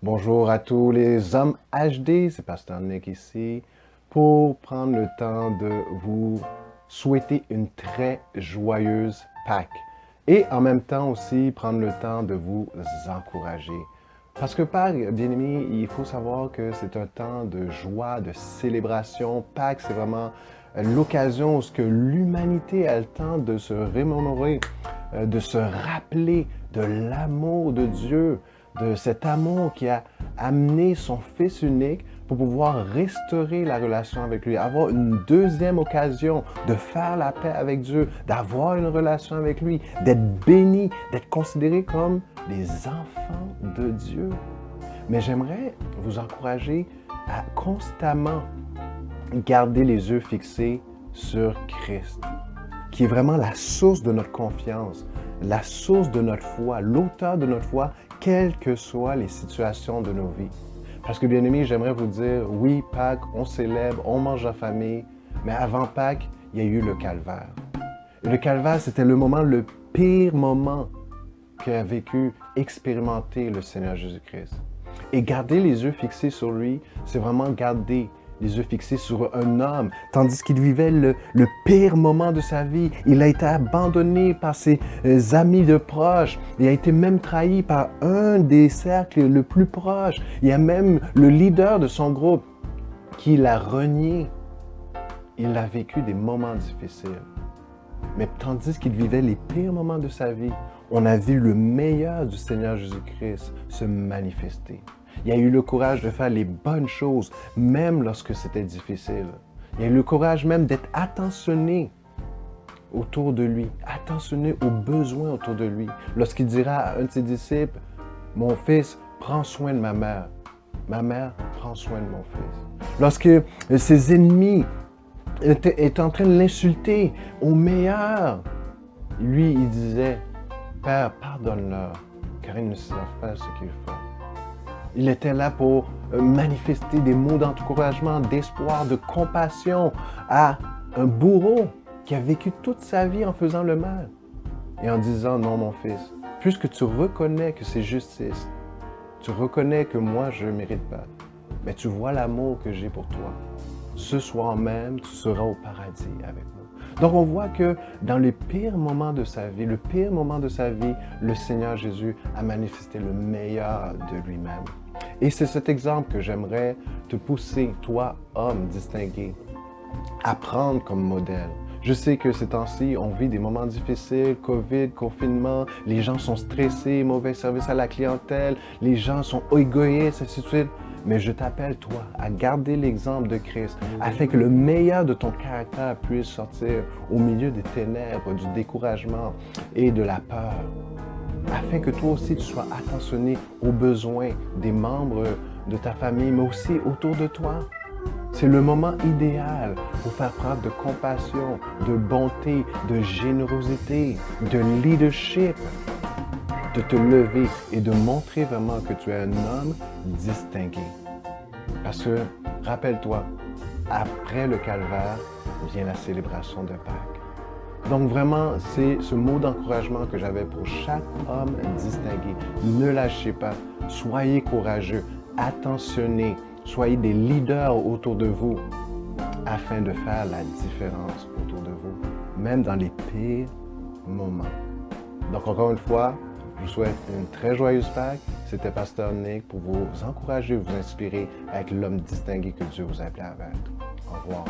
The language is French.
Bonjour à tous les hommes HD, c'est Pasteur Nick ici pour prendre le temps de vous souhaiter une très joyeuse Pâques et en même temps aussi prendre le temps de vous encourager. Parce que Pâques, bien aimé, il faut savoir que c'est un temps de joie, de célébration. Pâques, c'est vraiment l'occasion où l'humanité a le temps de se remémorer, de se rappeler de l'amour de Dieu, de cet amour qui a amené son Fils unique pour pouvoir restaurer la relation avec lui, avoir une deuxième occasion de faire la paix avec Dieu, d'avoir une relation avec lui, d'être béni, d'être considéré comme les enfants de Dieu. Mais j'aimerais vous encourager à constamment garder les yeux fixés sur Christ, qui est vraiment la source de notre confiance, la source de notre foi, l'auteur de notre foi, quelles que soient les situations de nos vies. Parce que, bien aimé, j'aimerais vous dire, oui, Pâques, on célèbre, on mange en famille, mais avant Pâques, il y a eu le calvaire. Et le calvaire, c'était le pire moment qu'a vécu, expérimenter le Seigneur Jésus-Christ. Et garder les yeux fixés sur lui, c'est vraiment garder les yeux fixés sur un homme, tandis qu'il vivait le pire moment de sa vie. Il a été abandonné par ses amis de proches. Il a été même trahi par un des cercles le plus proches. Il y a même le leader de son groupe qui l'a renié. Il a vécu des moments difficiles. Mais tandis qu'il vivait les pires moments de sa vie, on a vu le meilleur du Seigneur Jésus-Christ se manifester. Il a eu le courage de faire les bonnes choses, même lorsque c'était difficile. Il a eu le courage même d'être attentionné autour de lui, attentionné aux besoins autour de lui. Lorsqu'il dira à un de ses disciples, « Mon fils, prends soin de ma mère. Ma mère, prends soin de mon fils. » Lorsque ses ennemis étaient en train de l'insulter au meilleur, lui, il disait, « Père, pardonne-leur, car ils ne savent pas ce qu'ils font. » Il était là pour manifester des mots d'encouragement, d'espoir, de compassion à un bourreau qui a vécu toute sa vie en faisant le mal. Et en disant, non mon fils, puisque tu reconnais que c'est justice, tu reconnais que moi je ne mérite pas, mais tu vois l'amour que j'ai pour toi. Ce soir même, tu seras au paradis avec moi. Donc on voit que dans les pires moments de sa vie, le Seigneur Jésus a manifesté le meilleur de lui-même. Et c'est cet exemple que j'aimerais te pousser, toi, homme distingué, à prendre comme modèle. Je sais que ces temps-ci, on vit des moments difficiles, COVID, confinement, les gens sont stressés, mauvais service à la clientèle, les gens sont égoïstes, ainsi de suite. Mais je t'appelle, toi, à garder l'exemple de Christ, afin que le meilleur de ton caractère puisse sortir au milieu des ténèbres, du découragement et de la peur, afin que toi aussi tu sois attentionné aux besoins des membres de ta famille, mais aussi autour de toi. C'est le moment idéal pour faire preuve de compassion, de bonté, de générosité, de leadership, de te lever et de montrer vraiment que tu es un homme distingué. Parce que, rappelle-toi, après le calvaire vient la célébration de Pâques. Donc vraiment, c'est ce mot d'encouragement que j'avais pour chaque homme distingué. Ne lâchez pas, soyez courageux, attentionnés, soyez des leaders autour de vous afin de faire la différence autour de vous, même dans les pires moments. Donc encore une fois, je vous souhaite une très joyeuse Pâques. C'était Pasteur Nick pour vous encourager, vous inspirer à être l'homme distingué que Dieu vous a appelé à être. Au revoir.